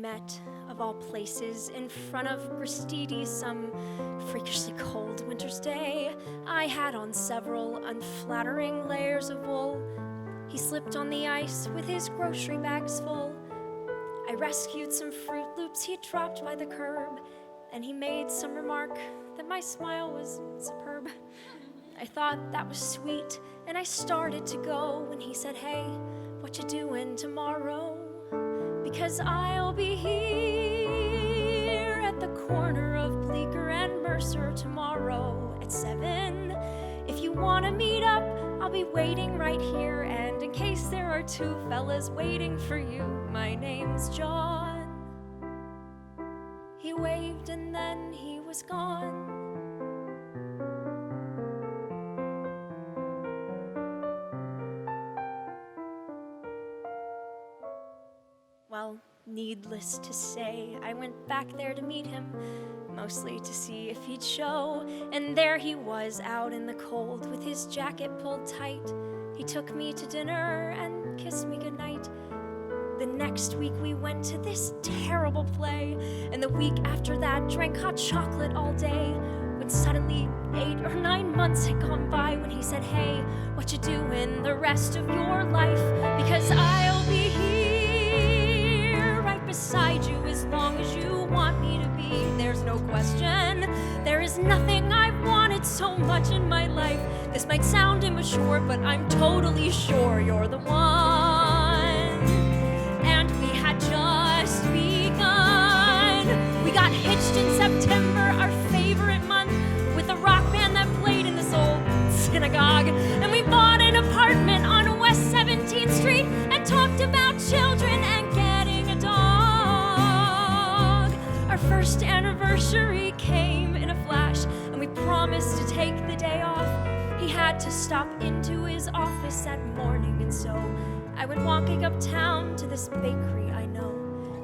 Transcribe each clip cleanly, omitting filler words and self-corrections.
met, of all places, in front of Gristedes some freakishly cold winter's day. I had on several unflattering layers of wool. He slipped on the ice with his grocery bags full. I rescued some Fruit Loops he'd dropped by the curb, and he made some remark that my smile was superb. I thought that was sweet, and I started to go when he said, "Hey, what you doing tomorrow? Because I'll be here at the corner of Bleecker and Mercer tomorrow at 7. If you want to meet up, I'll be waiting right here, and in case there are two fellas waiting for you, my name's John." He waved and then he was gone. Well, needless to say, I went back there to meet him, mostly to see if he'd show, and there he was out in the cold with his jacket pulled tight. He took me to dinner and kissed me goodnight. The next week we went to this terrible play, and the week after that drank hot chocolate all day, when suddenly 8 or 9 months had gone by when he said, "Hey, what you doing the rest of your life? Because I'll be here right beside you as long as you want me to be. There's no question, there is nothing I've wanted so much in my life. This might sound immature, but I'm totally sure you're the one." And we had just begun. We got hitched in September, our favorite month, with a rock band that played in this old synagogue. And we bought an apartment on West 17th Street and talked about children and getting a dog. Our first anniversary came in a flash, and we promised to take the day off. He had to stop into his office that morning, and so I went walking uptown to this bakery I know,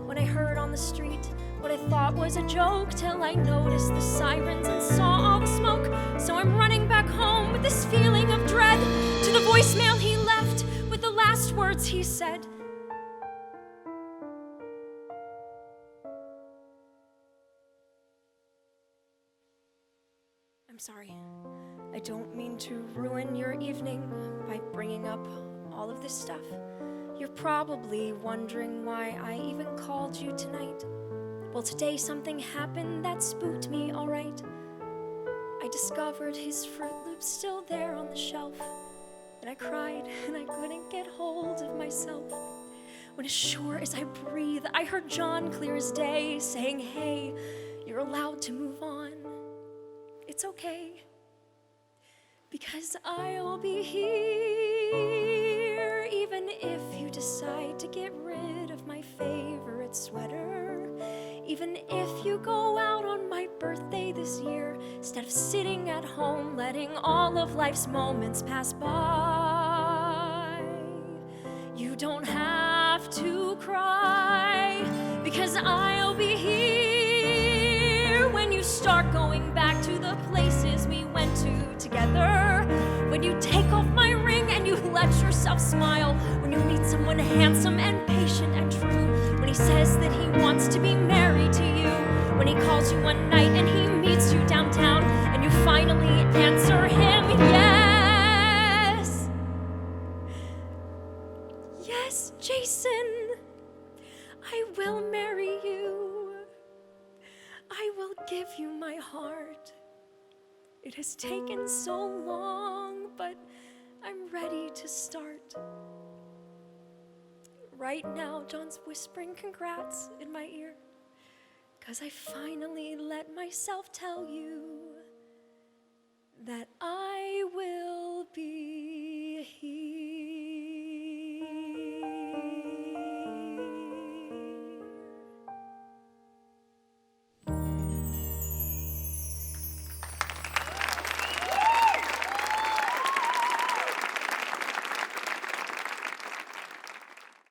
when I heard on the street what I thought was a joke, till I noticed the sirens and saw all the smoke. So I'm running back home with this feeling of dread, to the voicemail he left with the last words he said. "I'm sorry. I don't mean to ruin your evening by bringing up all of this stuff. You're probably wondering why I even called you tonight. Well, today something happened that spooked me, all right. I discovered his Fruit Loops still there on the shelf, and I cried and I couldn't get hold of myself. When as sure as I breathe, I heard John clear as day saying, 'Hey, you're allowed to move on. It's okay. Because I'll be here, even if you decide to get rid of my favorite sweater. Even if you go out on my birthday this year, instead of sitting at home letting all of life's moments pass by. You don't have to cry, because I'll be here when you start going back to the places we went to together. When you take off my ring and you let yourself smile. When you meet someone handsome and patient and true. When he says that he wants to be married to you. When he calls you one night and he meets you downtown, and you finally answer him, yes. Yes, Jason, I will marry you. I will give you my heart. It has taken so long, but I'm ready to start. Right now, John's whispering congrats in my ear, 'cause I finally let myself tell you that I will be